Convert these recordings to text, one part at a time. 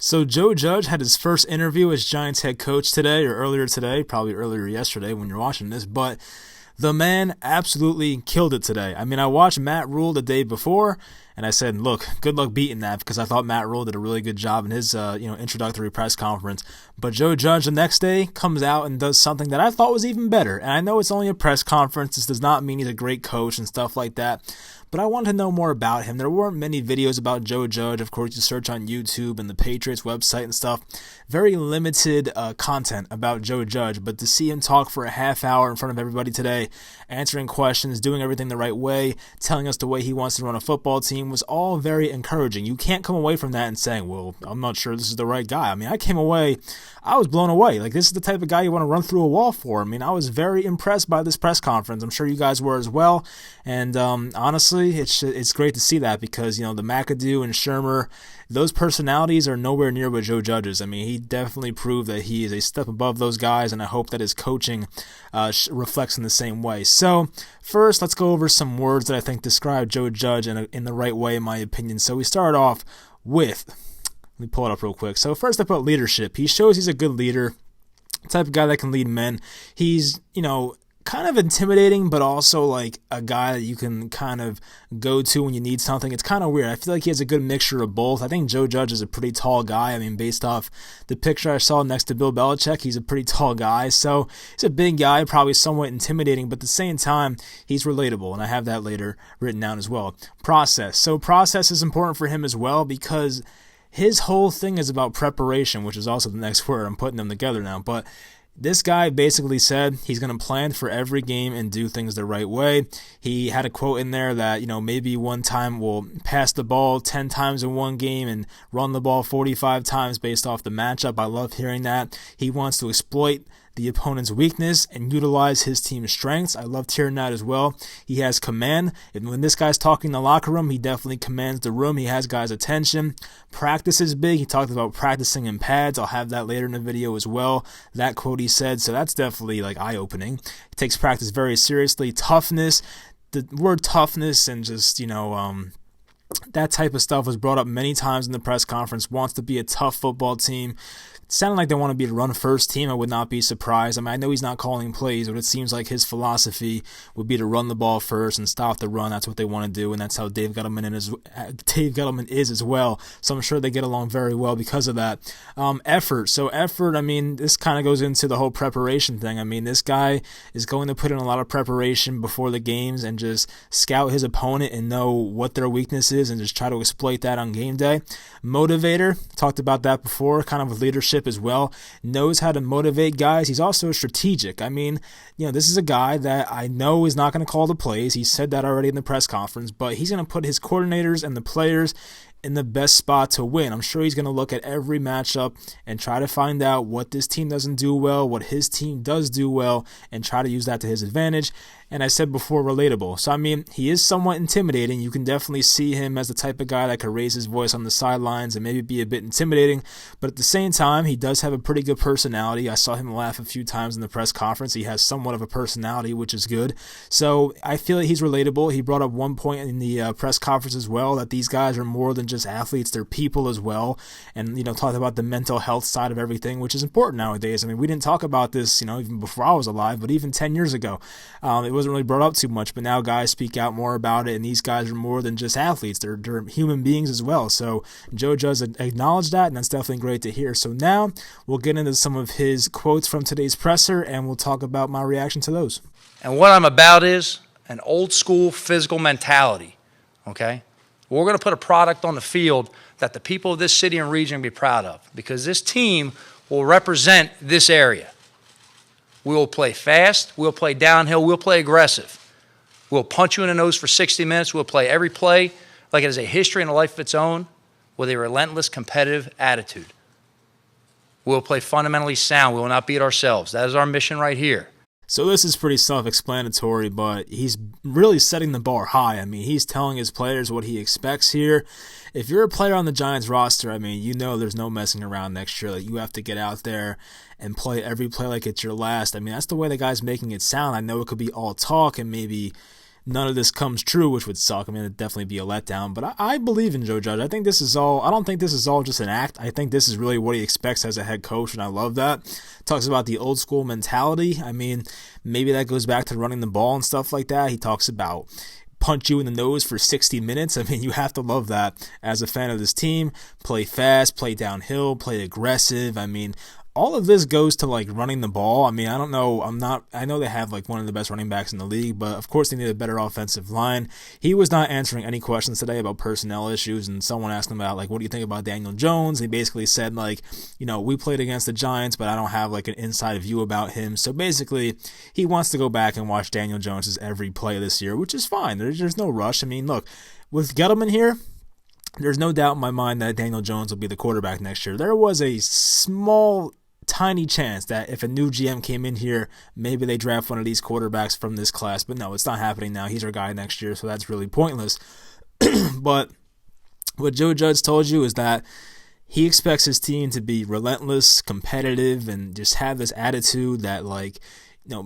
So Joe Judge had his first interview as Giants head coach today, or earlier today, probably earlier yesterday when you're watching this, but the man absolutely killed it today. I mean, I watched Matt Rule the day before, and I said, look, good luck beating that, because I thought Matt Rule did a really good job in his introductory press conference. But Joe Judge the next day comes out and does something that I thought was even better. And I know it's only a press conference. This does not mean he's a great coach and stuff like that. But I wanted to know more about him. There weren't many videos about Joe Judge. Of course, you search on YouTube and the Patriots website and stuff. Very limited content about Joe Judge. But to see him talk for a half hour in front of everybody today, answering questions, doing everything the right way, telling us the way he wants to run a football team was all very encouraging. You can't come away from that and saying, well, I'm not sure this is the right guy. I mean, I came away, I was blown away. Like, this is the type of guy you want to run through a wall for. I mean, I was very impressed by this press conference. I'm sure you guys were as well. And honestly, it's great to see that because, the McAdoo and Shermer, those personalities are nowhere near what Joe Judge is. I mean, he definitely proved that he is a step above those guys, and I hope that his coaching reflects in the same way. So first, let's go over some words that I think describe Joe Judge in the right way, in my opinion. So we start off with, let me pull it up real quick. So first I put leadership. He shows he's a good leader, type of guy that can lead men. He's, kind of intimidating, but also like a guy that you can kind of go to when you need something. It's kind of weird. I feel like he has a good mixture of both. I think Joe Judge is a pretty tall guy. I mean, based off the picture I saw next to Bill Belichick, he's a pretty tall guy. So he's a big guy, probably somewhat intimidating, but at the same time, he's relatable, and I have that later written down as well. Process. So process is important for him as well because his whole thing is about preparation, which is also the next word. I'm putting them together now, but this guy basically said he's going to plan for every game and do things the right way. He had a quote in there that, maybe one time we'll pass the ball 10 times in one game and run the ball 45 times based off the matchup. I love hearing that. He wants to exploit the opponent's weakness and utilize his team's strengths. I loved hearing that as well. He has command. And when this guy's talking in the locker room, he definitely commands the room. He has guys' attention. Practice is big. He talked about practicing in pads. I'll have that later in the video as well. That quote he said. So that's definitely eye-opening. He takes practice very seriously. Toughness. The word toughness and just, that type of stuff was brought up many times in the press conference. Wants to be a tough football team. It sounded like they want to be a run-first team. I would not be surprised. I mean, I know he's not calling plays, but it seems like his philosophy would be to run the ball first and stop the run. That's what they want to do, and that's how Dave Gettleman is as well. So I'm sure they get along very well because of that. Effort. So effort, I mean, this kind of goes into the whole preparation thing. I mean, this guy is going to put in a lot of preparation before the games and just scout his opponent and know what their weakness is and just try to exploit that on game day. Motivator. Talked about that before, kind of with leadership as well, knows how to motivate guys. He's also strategic. I mean, this is a guy that I know is not going to call the plays. He said that already in the press conference, but he's going to put his coordinators and the players in the best spot to win. I'm sure he's going to look at every matchup and try to find out what this team doesn't do well, what his team does do well, and try to use that to his advantage. And I said before, relatable. So, I mean, he is somewhat intimidating. You can definitely see him as the type of guy that could raise his voice on the sidelines and maybe be a bit intimidating. But at the same time, he does have a pretty good personality. I saw him laugh a few times in the press conference. He has somewhat of a personality, which is good. So I feel like he's relatable. He brought up one point in the press conference as well that these guys are more than just athletes. They're people as well. And, talked about the mental health side of everything, which is important nowadays. I mean, we didn't talk about this, even before I was alive, but even 10 years ago. It wasn't really brought up too much, but now guys speak out more about it, and these guys are more than just athletes. They're human beings as well. So Joe Judge acknowledged that, and that's definitely great to hear. So now we'll get into some of his quotes from today's presser, and we'll talk about my reaction to those. And what I'm about is an old school physical mentality, okay? We're going to put a product on the field that the people of this city and region will be proud of because this team will represent this area. We will play fast. We'll play downhill. We'll play aggressive. We'll punch you in the nose for 60 minutes. We'll play every play like it has a history and a life of its own with a relentless competitive attitude. We'll play fundamentally sound. We will not beat ourselves. That is our mission right here. So this is pretty self-explanatory, but he's really setting the bar high. I mean, he's telling his players what he expects here. If you're a player on the Giants roster, I mean, there's no messing around next year. Like, you have to get out there and play every play like it's your last. I mean, that's the way the guy's making it sound. I know it could be all talk and maybe none of this comes true, which would suck. I mean, it'd definitely be a letdown. But I believe in Joe Judge. I think this is all. I don't think this is all just an act. I think this is really what he expects as a head coach, and I love that. Talks about the old school mentality. I mean, maybe that goes back to running the ball and stuff like that. He talks about punch you in the nose for 60 minutes. I mean, you have to love that as a fan of this team. Play fast, play downhill, play aggressive. I mean, all of this goes to like running the ball. I mean, I don't know. I know they have like one of the best running backs in the league, but of course they need a better offensive line. He was not answering any questions today about personnel issues, and someone asked him about like, what do you think about Daniel Jones? He basically said like, we played against the Giants, but I don't have like an inside view about him. So basically, he wants to go back and watch Daniel Jones's every play this year, which is fine. There's no rush. I mean, look, with Gettleman here, there's no doubt in my mind that Daniel Jones will be the quarterback next year. There was a tiny chance that if a new GM came in here, maybe they draft one of these quarterbacks from this class. But no, it's not happening now. He's our guy next year, so that's really pointless. But what Joe Judge told you is that he expects his team to be relentless, competitive, and just have this attitude that like,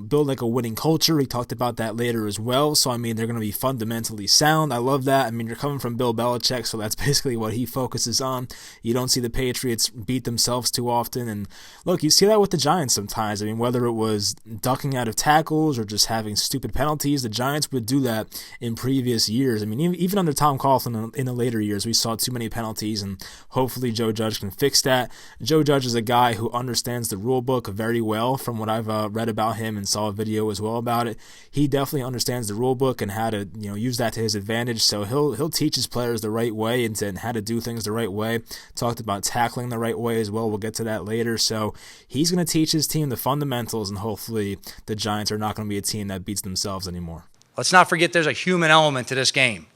build like a winning culture. He talked about that later as well. So, I mean, they're going to be fundamentally sound. I love that. I mean, you're coming from Bill Belichick, so that's basically what he focuses on. You don't see the Patriots beat themselves too often. And look, you see that with the Giants sometimes. I mean, whether it was ducking out of tackles or just having stupid penalties, the Giants would do that in previous years. I mean, even under Tom Coughlin in the later years, we saw too many penalties, and hopefully Joe Judge can fix that. Joe Judge is a guy who understands the rule book very well from what I've read about him and saw a video as well about it. He definitely understands the rule book and how to use that to his advantage. So he'll teach his players the right way and how to do things the right way. Talked about tackling the right way as well. We'll get to that later. So he's going to teach his team the fundamentals, and hopefully the Giants are not going to be a team that beats themselves anymore. Let's not forget there's a human element to this game.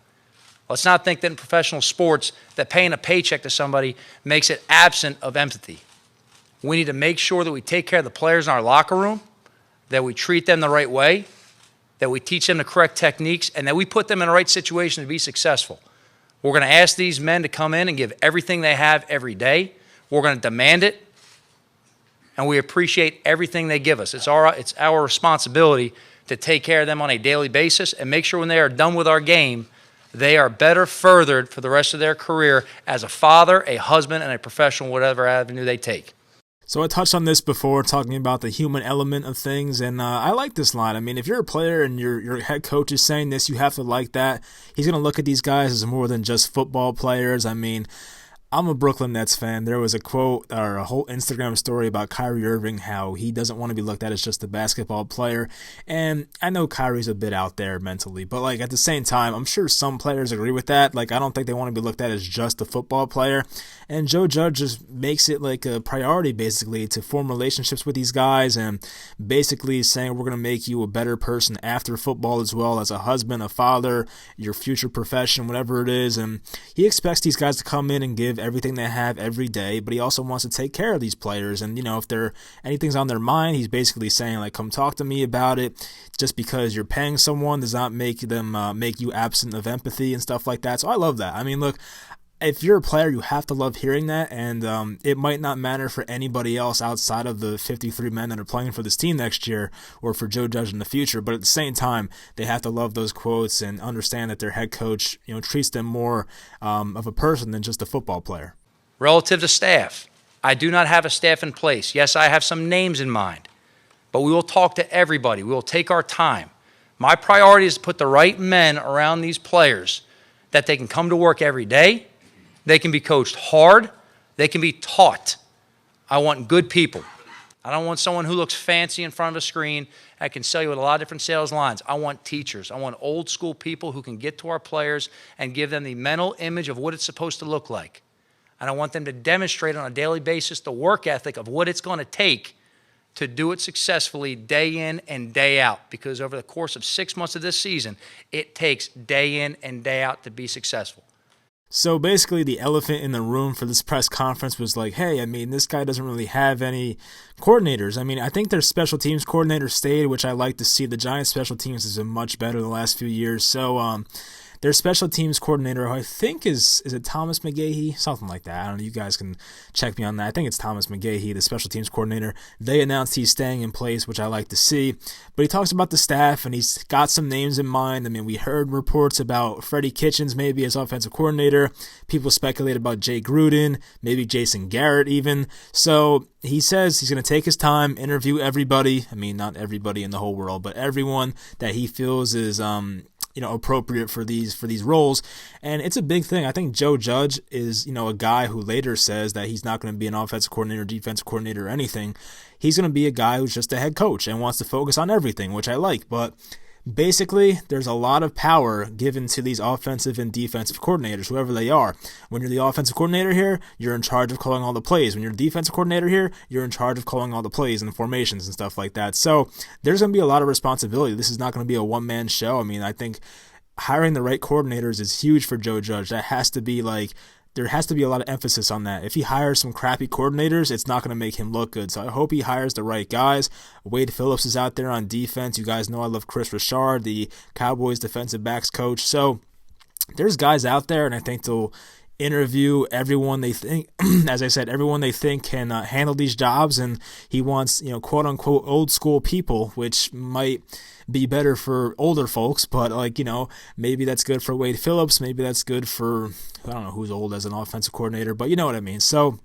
Let's not think that in professional sports that paying a paycheck to somebody makes it absent of empathy. We need to make sure that we take care of the players in our locker room, that we treat them the right way, that we teach them the correct techniques, and that we put them in the right situation to be successful. We're going to ask these men to come in and give everything they have every day. We're going to demand it, and we appreciate everything they give us. It's our responsibility to take care of them on a daily basis and make sure when they are done with our game, they are better furthered for the rest of their career as a father, a husband, and a professional, whatever avenue they take. So I touched on this before, talking about the human element of things, and I like this line. I mean, if you're a player and your head coach is saying this, you have to like that. He's going to look at these guys as more than just football players. I mean, I'm a Brooklyn Nets fan. There was a quote or a whole Instagram story about Kyrie Irving, how he doesn't want to be looked at as just a basketball player. And I know Kyrie's a bit out there mentally, but like at the same time, I'm sure some players agree with that. Like, I don't think they want to be looked at as just a football player. And Joe Judge just makes it like a priority, basically, to form relationships with these guys and basically saying we're going to make you a better person after football as well, as a husband, a father, your future profession, whatever it is. And he expects these guys to come in and give everything they have every day, but he also wants to take care of these players. And, if anything's on their mind, he's basically saying, like, come talk to me about it. Just because you're paying someone does not make them make you absent of empathy and stuff like that. So I love that. I mean, look, if you're a player, you have to love hearing that, and it might not matter for anybody else outside of the 53 men that are playing for this team next year or for Joe Judge in the future, but at the same time, they have to love those quotes and understand that their head coach treats them more of a person than just a football player. Relative to staff, I do not have a staff in place. Yes, I have some names in mind, but we will talk to everybody. We will take our time. My priority is to put the right men around these players that they can come to work every day. They can be coached hard. They can be taught. I want good people. I don't want someone who looks fancy in front of a screen. I can sell you with a lot of different sales lines. I want teachers. I want old school people who can get to our players and give them the mental image of what it's supposed to look like. And I want them to demonstrate on a daily basis the work ethic of what it's going to take to do it successfully day in and day out. Because over the course of 6 months of this season, it takes day in and day out to be successful. So basically the elephant in the room for this press conference was like, hey, I mean, this guy doesn't really have any coordinators. I mean, I think their special teams coordinator stayed, which I like to see. The Giants' special teams has been much better the last few years. So their special teams coordinator, who I think is it Thomas McGahee? Something like that. I don't know. You guys can check me on that. I think it's Thomas McGahee, the special teams coordinator. They announced he's staying in place, which I like to see. But he talks about the staff, and he's got some names in mind. I mean, we heard reports about Freddie Kitchens maybe as offensive coordinator. People speculate about Jay Gruden, maybe Jason Garrett even. So he says he's going to take his time, interview everybody. I mean, not everybody in the whole world, but everyone that he feels is appropriate for these roles. And it's a big thing. I think Joe Judge is, a guy who later says that he's not going to be an offensive coordinator, defensive coordinator, or anything. He's going to be a guy who's just a head coach and wants to focus on everything, which I like. But basically, there's a lot of power given to these offensive and defensive coordinators, whoever they are. When you're the offensive coordinator here, you're in charge of calling all the plays. When you're the defensive coordinator here, you're in charge of calling all the plays and formations and stuff like that. So there's going to be a lot of responsibility. This is not going to be a one-man show. I mean, I think hiring the right coordinators is huge for Joe Judge. There has to be a lot of emphasis on that. If he hires some crappy coordinators, it's not going to make him look good. So I hope he hires the right guys. Wade Phillips is out there on defense. You guys know I love Chris Richard, the Cowboys defensive backs coach. So there's guys out there, and I think they'll interview everyone they think, as I said, everyone they think can handle these jobs. And he wants, quote unquote, old school people, which might be better for older folks, but maybe that's good for Wade Phillips. Maybe that's good for, I don't know who's old as an offensive coordinator, but you know what I mean. So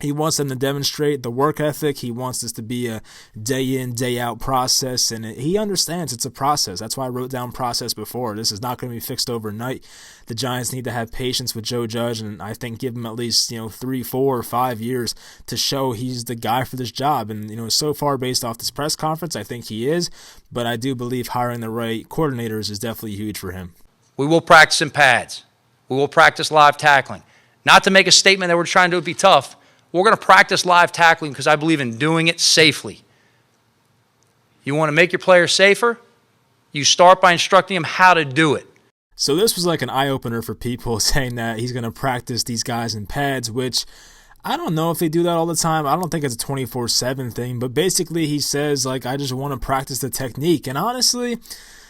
he wants them to demonstrate the work ethic. He wants this to be a day in, day out process, and he understands it's a process. That's why I wrote down process before. This is not going to be fixed overnight. The Giants need to have patience with Joe Judge, and I think give him at least 3, 4, or 5 years to show he's the guy for this job. And so far, based off this press conference, I think he is. But I do believe hiring the right coordinators is definitely huge for him. We will practice in pads. We will practice live tackling. Not to make a statement that we're trying to be tough. We're going to practice live tackling because I believe in doing it safely. You want to make your players safer? You start by instructing them how to do it. So this was like an eye-opener for people, saying that he's going to practice these guys in pads, which I don't know if they do that all the time. I don't think it's a 24/7 thing, but basically he says, I just want to practice the technique. And honestly,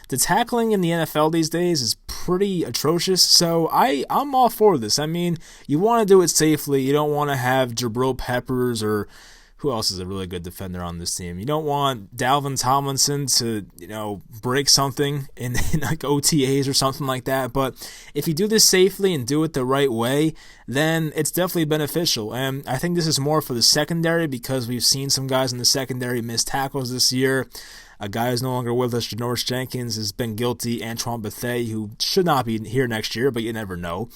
the tackling in the NFL these days is pretty atrocious, so I'm all for this. I mean, you want to do it safely. You don't want to have Jabril Peppers, or who else is a really good defender on this team? You don't want Dalvin Tomlinson to, break something in OTAs or something like that. But if you do this safely and do it the right way, then it's definitely beneficial. And I think this is more for the secondary, because we've seen some guys in the secondary miss tackles this year. A guy who's no longer with us, Janoris Jenkins, has been guilty. Antoine Bethea, who should not be here next year, but you never know.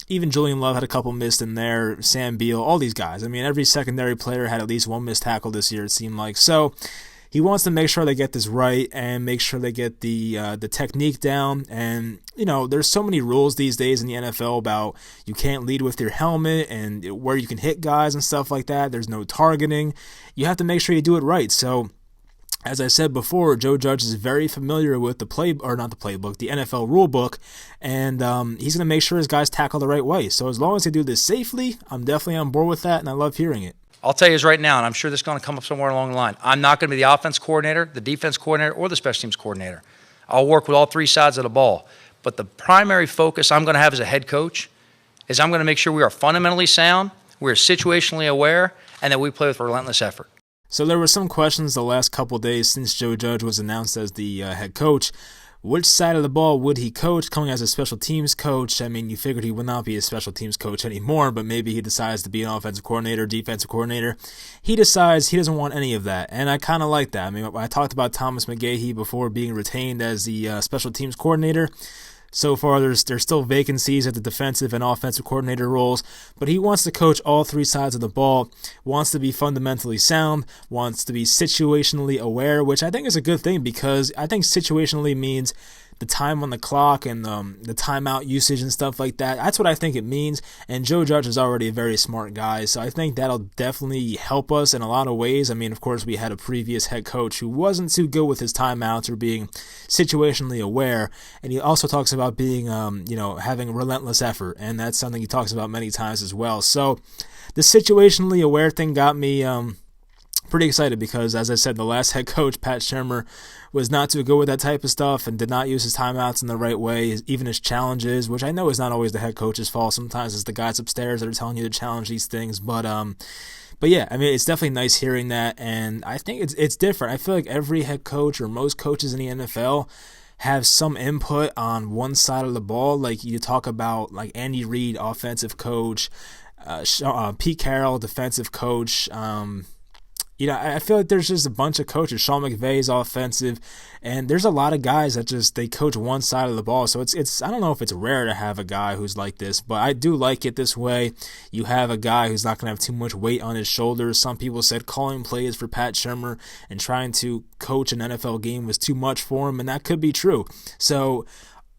Even Julian Love had a couple missed in there. Sam Beal, all these guys. I mean, every secondary player had at least one missed tackle this year, it seemed like. So he wants to make sure they get this right and make sure they get the technique down. And, there's so many rules these days in the NFL about you can't lead with your helmet and where you can hit guys and stuff like that. There's no targeting. You have to make sure you do it right. So as I said before, Joe Judge is very familiar with the NFL rule book, and he's going to make sure his guys tackle the right way. So as long as they do this safely, I'm definitely on board with that, and I love hearing it. I'll tell you this right now, and I'm sure this is going to come up somewhere along the line. I'm not going to be the offense coordinator, the defense coordinator, or the special teams coordinator. I'll work with all three sides of the ball. But the primary focus I'm going to have as a head coach is I'm going to make sure we are fundamentally sound, we're situationally aware, and that we play with relentless effort. So there were some questions the last couple of days since Joe Judge was announced as the head coach. Which side of the ball would he coach? Coming as a special teams coach, I mean, you figured he would not be a special teams coach anymore, but maybe he decides to be an offensive coordinator, defensive coordinator. He decides he doesn't want any of that, and I kind of like that. I mean, I talked about Thomas McGahee before being retained as the special teams coordinator. So far, there's still vacancies at the defensive and offensive coordinator roles, but he wants to coach all three sides of the ball, wants to be fundamentally sound, wants to be situationally aware, which I think is a good thing, because I think situationally means the time on the clock and the timeout usage and stuff like that. That's what I think it means, and Joe Judge is already a very smart guy, so I think that'll definitely help us in a lot of ways. I mean, of course, we had a previous head coach who wasn't too good with his timeouts or being situationally aware, and he also talks about being, having relentless effort, and that's something he talks about many times as well. So the situationally aware thing got me pretty excited because, as I said, the last head coach, Pat Shermer, was not too good with that type of stuff and did not use his timeouts in the right way, even his challenges, which I know is not always the head coach's fault. Sometimes it's the guys upstairs that are telling you to challenge these things. But yeah, I mean, it's definitely nice hearing that, and I think it's different. I feel like every head coach or most coaches in the NFL have some input on one side of the ball. Like you talk about like Andy Reid, offensive coach, Pete Carroll, defensive coach. I feel like there's just a bunch of coaches. Sean McVay's offensive, and there's a lot of guys that just they coach one side of the ball. So it's I don't know if it's rare to have a guy who's like this, but I do like it this way. You have a guy who's not going to have too much weight on his shoulders. Some people said calling plays for Pat Shermer and trying to coach an NFL game was too much for him, and that could be true. So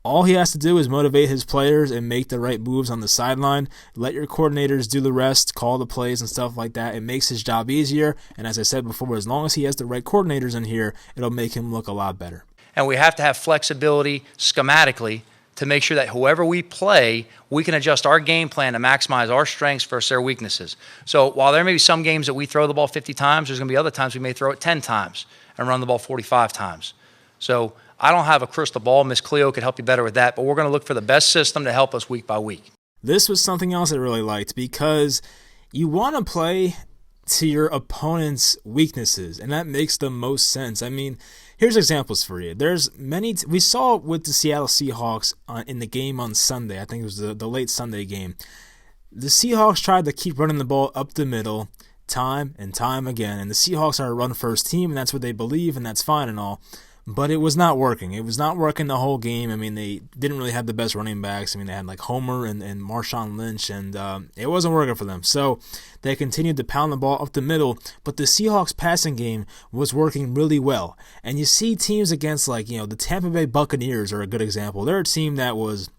all he has to do is motivate his players and make the right moves on the sideline. Let your coordinators do the rest, call the plays and stuff like that. It makes his job easier. And as I said before, as long as he has the right coordinators in here, it'll make him look a lot better. And we have to have flexibility schematically to make sure that whoever we play, we can adjust our game plan to maximize our strengths versus their weaknesses. So while there may be some games that we throw the ball 50 times, there's going to be other times we may throw it 10 times and run the ball 45 times. So I don't have a crystal ball. Miss Cleo could help you better with that, but we're going to look for the best system to help us week by week. This was something else I really liked because you want to play to your opponent's weaknesses, and that makes the most sense. I mean, here's examples for you. There's many we saw with the Seattle Seahawks in the game on Sunday. I think it was the late Sunday game. The Seahawks tried to keep running the ball up the middle time and time again, and the Seahawks are a run-first team, and that's what they believe, and that's fine and all. But it was not working. It was not working the whole game. I mean, they didn't really have the best running backs. I mean, they had like Homer and Marshawn Lynch, and it wasn't working for them. So they continued to pound the ball up the middle, but the Seahawks passing game was working really well. And you see teams against the Tampa Bay Buccaneers are a good example. They're a team that was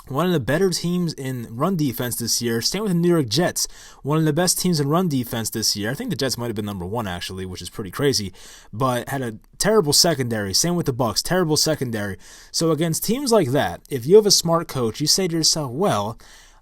one of the better teams in run defense this year. Same with the New York Jets, one of the best teams in run defense this year. I think the Jets might have been number one, actually, which is pretty crazy, but had a terrible secondary. Same with the Bucs, terrible secondary. So against teams like that, if you have a smart coach, you say to yourself, well,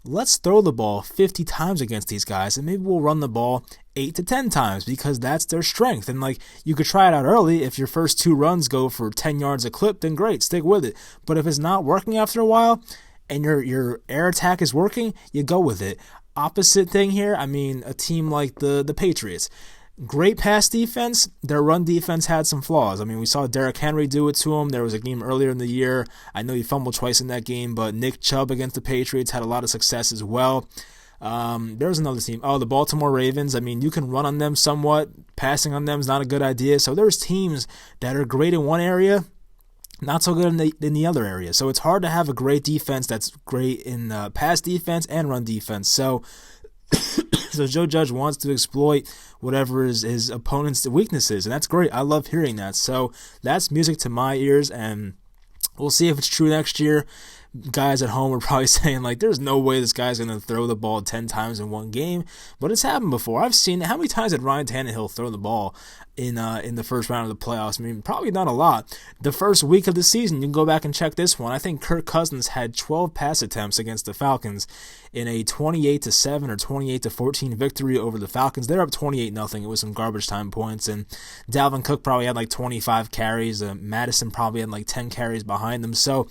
let's throw the ball 50 times against these guys, and maybe we'll run the ball 8 to 10 times because that's their strength. And you could try it out early. If your first 2 runs go for 10 yards a clip, then great, stick with it. But if it's not working after a while, and your air attack is working, you go with it. Opposite thing here, I mean, a team like the Patriots. Great pass defense, their run defense had some flaws. I mean, we saw Derrick Henry do it to him. There was a game earlier in the year. I know he fumbled twice in that game, but Nick Chubb against the Patriots had a lot of success as well. There was another team. Oh, the Baltimore Ravens. I mean, you can run on them somewhat. Passing on them is not a good idea. So there's teams that are great in one area, not so good in the other area. So it's hard to have a great defense that's great in pass defense and run defense. So Joe Judge wants to exploit whatever his opponent's weaknesses, and that's great. I love hearing that. So that's music to my ears, and we'll see if it's true next year. Guys at home are probably saying, there's no way this guy's going to throw the ball 10 times in one game. But it's happened before. I've seen it. How many times did Ryan Tannehill throw the ball in the first round of the playoffs? I mean, probably not a lot. The first week of the season, you can go back and check this one. I think Kirk Cousins had 12 pass attempts against the Falcons in a 28-7 or 28-14 victory over the Falcons. They're up 28-0. It was some garbage time points. And Dalvin Cook probably had 25 carries. Madison probably had 10 carries behind them. So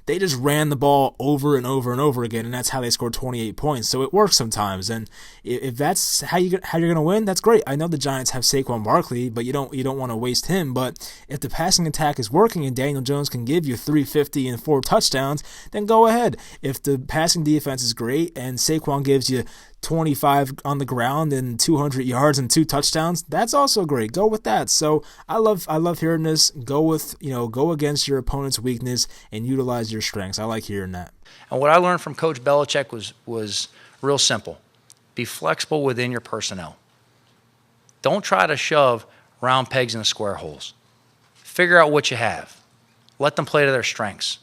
they just ran the ball over and over and over again, and that's how they scored 28 points. So it works sometimes, and if that's how you're going to win, that's great. I know the Giants have Saquon Barkley, but you don't want to waste him. But if the passing attack is working and Daniel Jones can give you 350 and 4 touchdowns, then go ahead. If the passing defense is great and Saquon gives you 25 on the ground and 200 yards and 2 touchdowns, that's also great. Go with that. So I love hearing this. Go against your opponent's weakness and utilize your strengths. I like hearing that. And what I learned from Coach Belichick was real simple. Be flexible within your personnel. Don't try to shove round pegs into square holes. Figure out what you have. Let them play to their strengths.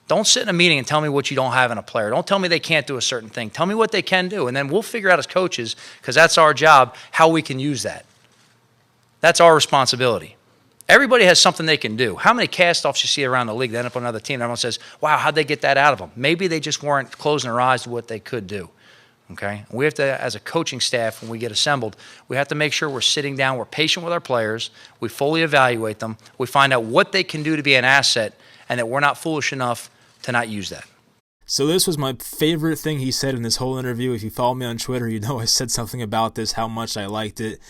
Don't sit in a meeting and tell me what you don't have in a player. Don't tell me they can't do a certain thing. Tell me what they can do, and then we'll figure out as coaches, because that's our job, how we can use that. That's our responsibility. Everybody has something they can do. How many cast-offs you see around the league that end up on another team? Everyone says, wow, how'd they get that out of them? Maybe they just weren't closing their eyes to what they could do. Okay? We have to, as a coaching staff, when we get assembled, we have to make sure we're sitting down, we're patient with our players, we fully evaluate them, we find out what they can do to be an asset, and that we're not foolish enough to not use that. So this was my favorite thing he said in this whole interview. If you follow me on Twitter, you know I said something about this, how much I liked it.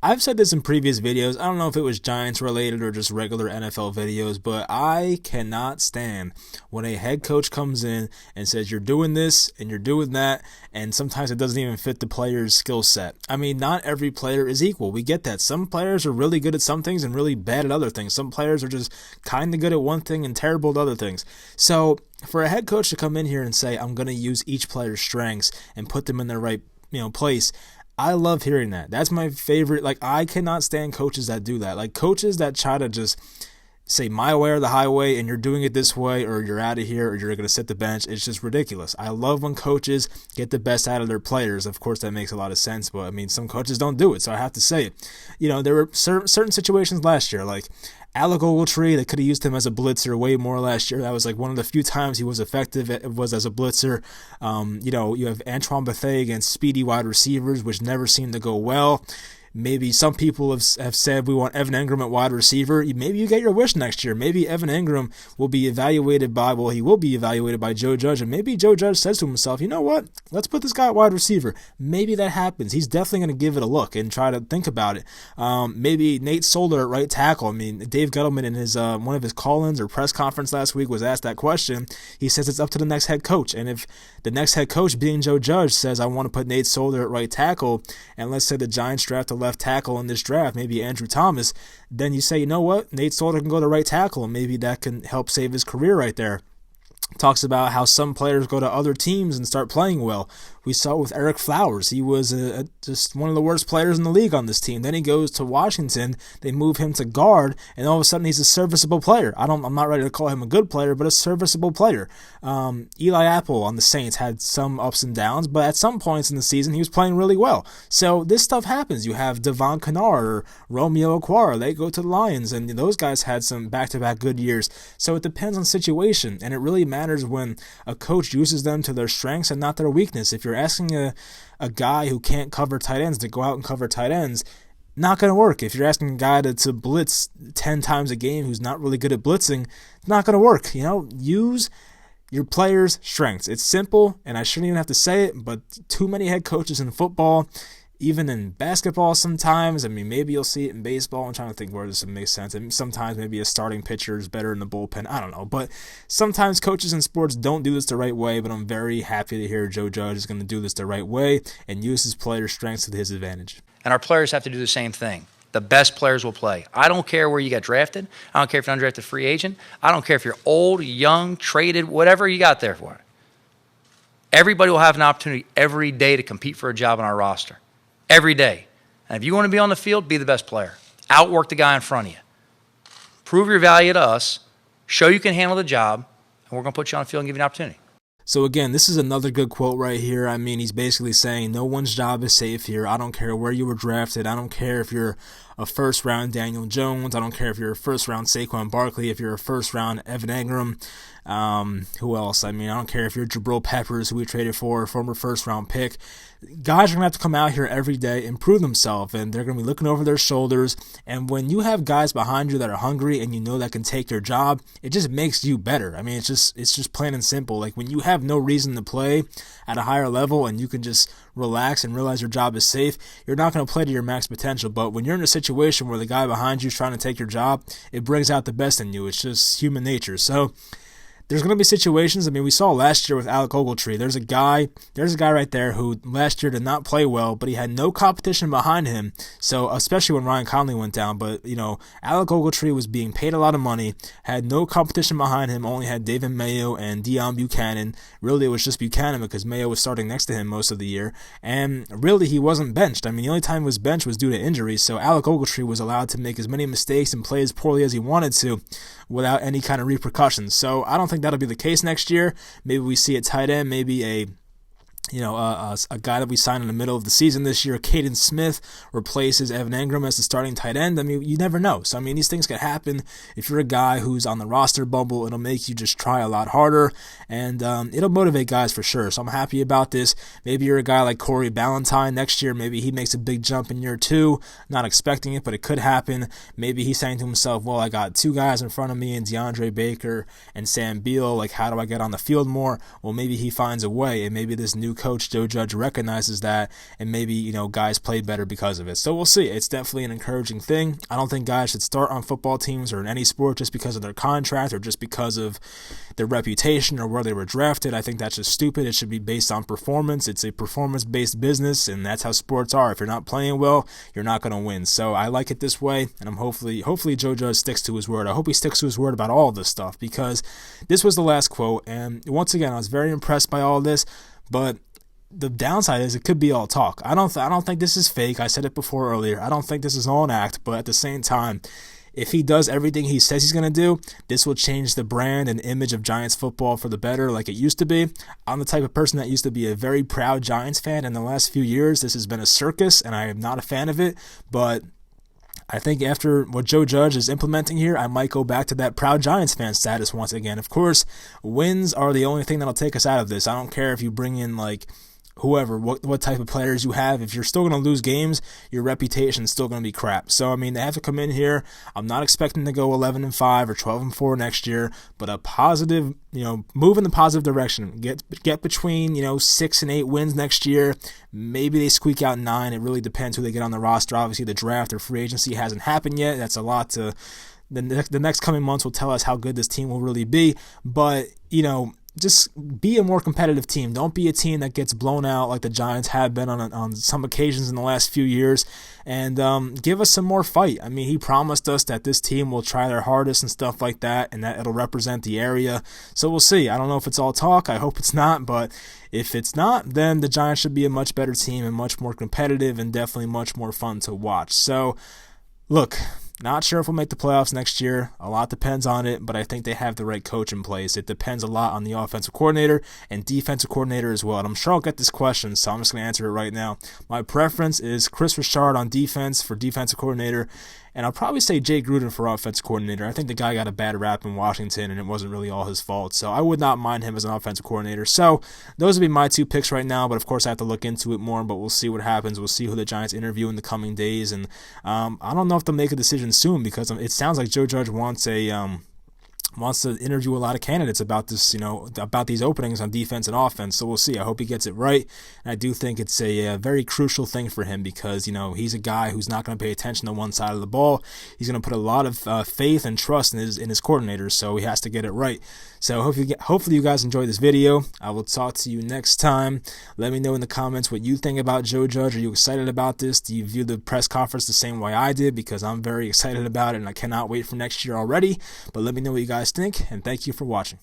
I've said this in previous videos. I don't know if it was Giants related or just regular NFL videos, but I cannot stand when a head coach comes in and says you're doing this and you're doing that, and sometimes it doesn't even fit the player's skill set. I mean, not every player is equal. We get that. Some players are really good at some things and really bad at other things. Some players are just kind of good at one thing and terrible at other things. So for a head coach to come in here and say, I'm going to use each player's strengths and put them in their right place, I love hearing that. That's my favorite. Like, I cannot stand coaches that do that. Like, coaches that try to just say my way or the highway and you're doing it this way or you're out of here or you're going to sit the bench. It's just ridiculous. I love when coaches get the best out of their players. Of course, that makes a lot of sense, but I mean, some coaches don't do it, so I have to say it. You know, there were certain situations last year, like Alec Ogletree, they could have used him as a blitzer way more last year. That was like one of the few times he was effective. It was as a blitzer. You have Antoine Bethea against speedy wide receivers, which never seemed to go well. Maybe some people have said we want Evan Engram at wide receiver. Maybe you get your wish next year. Maybe Evan Engram will be evaluated by Joe Judge. And maybe Joe Judge says to himself, you know what? Let's put this guy at wide receiver. Maybe that happens. He's definitely going to give it a look and try to think about it. Maybe Nate Solder at right tackle. I mean, Dave Gettleman in his one of his call-ins or press conference last week was asked that question. He says it's up to the next head coach. And if the next head coach, being Joe Judge, says I want to put Nate Solder at right tackle, and let's say the Giants draft a left tackle in this draft, maybe Andrew Thomas, then you say, you know what, Nate Solder can go to right tackle, and maybe that can help save his career right there. Talks about how some players go to other teams and start playing well. We saw it with Eric Flowers. He was just one of the worst players in the league on this team. Then he goes to Washington. They move him to guard, and all of a sudden he's a serviceable player. I'm not ready to call him a good player, but a serviceable player. Eli Apple on the Saints had some ups and downs, but at some points in the season he was playing really well. So this stuff happens. You have Devon Kennard or Romeo Okwara. They go to the Lions, and those guys had some back-to-back good years. So it depends on situation, and it really matters when a coach uses them to their strengths and not their weakness. If you're asking a guy who can't cover tight ends to go out and cover tight ends, not going to work. If you're asking a guy to blitz 10 times a game who's not really good at blitzing, it's not going to work. Use your players' strengths. It's simple, and I shouldn't even have to say it, but too many head coaches in football, even in basketball sometimes. I mean, maybe you'll see it in baseball. I'm trying to think where this makes sense. And sometimes maybe a starting pitcher is better in the bullpen. I don't know. But sometimes coaches in sports don't do this the right way, but I'm very happy to hear Joe Judge is going to do this the right way and use his players' strengths to his advantage. And our players have to do the same thing. The best players will play. I don't care where you got drafted. I don't care if you're an undrafted free agent. I don't care if you're old, young, traded, whatever you got there for. Everybody will have an opportunity every day to compete for a job on our roster. Every day. And if you want to be on the field, be the best player. Outwork the guy in front of you. Prove your value to us. Show you can handle the job. And we're going to put you on the field and give you an opportunity. So again, this is another good quote right here. I mean, he's basically saying no one's job is safe here. I don't care where you were drafted. I don't care if you're a first-round Daniel Jones. I don't care if you're a first-round Saquon Barkley, if you're a first-round Evan Engram. Who else? I mean, I don't care if you're Jabril Peppers, who we traded for, a former first-round pick. Guys are going to have to come out here every day and prove themselves, and they're going to be looking over their shoulders. And when you have guys behind you that are hungry and you know that can take your job, it just makes you better. I mean, it's just plain and simple. Like, when you have no reason to play at a higher level and you can just relax and realize your job is safe, you're not going to play to your max potential. But when you're in a situation where the guy behind you is trying to take your job, it brings out the best in you. It's just human nature. So there's going to be situations. I mean, we saw last year with Alec Ogletree. There's a guy right there who last year did not play well, but he had no competition behind him. So, especially when Ryan Conley went down. But, Alec Ogletree was being paid a lot of money, had no competition behind him, only had David Mayo and Deion Buchanan. Really, it was just Buchanan because Mayo was starting next to him most of the year. And really, he wasn't benched. I mean, the only time he was benched was due to injury. So, Alec Ogletree was allowed to make as many mistakes and play as poorly as he wanted to without any kind of repercussions. So, I don't think that'll be the case next year. Maybe we see a tight end, maybe a a guy that we signed in the middle of the season this year, Caden Smith, replaces Evan Engram as the starting tight end. I mean, you never know. So, I mean, these things could happen. If you're a guy who's on the roster bubble, it'll make you just try a lot harder, and it'll motivate guys for sure. So I'm happy about this. Maybe you're a guy like Corey Ballantyne next year. Maybe he makes a big jump in year 2. Not expecting it, but it could happen. Maybe he's saying to himself, well, I got 2 guys in front of me, and DeAndre Baker and Sam Beal. Like, how do I get on the field more? Well, maybe he finds a way, and maybe this new coach, Joe Judge, recognizes that, and maybe, guys played better because of it. So we'll see. It's definitely an encouraging thing. I don't think guys should start on football teams or in any sport just because of their contract or just because of their reputation or where they were drafted. I think that's just stupid. It should be based on performance. It's a performance-based business, and that's how sports are. If you're not playing well, you're not going to win. So I like it this way, and I'm hopefully Joe Judge sticks to his word. I hope he sticks to his word about all of this stuff, because this was the last quote, and once again, I was very impressed by all this, but the downside is it could be all talk. I don't think this is fake. I said it before earlier. I don't think this is all an act, but at the same time, if he does everything he says he's going to do, this will change the brand and image of Giants football for the better like it used to be. I'm the type of person that used to be a very proud Giants fan. In the last few years, this has been a circus, and I am not a fan of it, but I think after what Joe Judge is implementing here, I might go back to that proud Giants fan status once again. Of course, wins are the only thing that'll take us out of this. I don't care if you bring in whoever, what type of players you have. If you're still going to lose games, your reputation is still going to be crap. So, I mean, they have to come in here. I'm not expecting to go 11-5 or 12-4 next year, but a positive, move in the positive direction. Get between, 6 and 8 wins next year. Maybe they squeak out 9. It really depends who they get on the roster. Obviously, the draft or free agency hasn't happened yet. That's a lot to. The next coming months will tell us how good this team will really be. But, just be a more competitive team. Don't be a team that gets blown out like the Giants have been on some occasions in the last few years, and give us some more fight. I mean, he promised us that this team will try their hardest and stuff like that, and that it'll represent the area. So we'll see. I don't know if it's all talk. I hope it's not, but if it's not, then the Giants should be a much better team and much more competitive and definitely much more fun to watch. So, look, not sure if we'll make the playoffs next year. A lot depends on it, but I think they have the right coach in place. It depends a lot on the offensive coordinator and defensive coordinator as well. And I'm sure I'll get this question, so I'm just going to answer it right now. My preference is Chris Richard on defense for defensive coordinator, and I'll probably say Jay Gruden for offensive coordinator. I think the guy got a bad rap in Washington, and it wasn't really all his fault. So I would not mind him as an offensive coordinator. So those would be my 2 picks right now, but of course I have to look into it more, but we'll see what happens. We'll see who the Giants interview in the coming days, and I don't know if they'll make a decision soon, because it sounds like Joe Judge wants to interview a lot of candidates about this, about these openings on defense and offense. So we'll see. I hope he gets it right. And I do think it's a very crucial thing for him, because, he's a guy who's not going to pay attention to one side of the ball. He's going to put a lot of faith and trust in his coordinators, so he has to get it right. So hopefully you guys enjoyed this video. I will talk to you next time. Let me know in the comments what you think about Joe Judge. Are you excited about this? Do you view the press conference the same way I did? Because I'm very excited about it, and I cannot wait for next year already. But let me know what you guys think, and thank you for watching.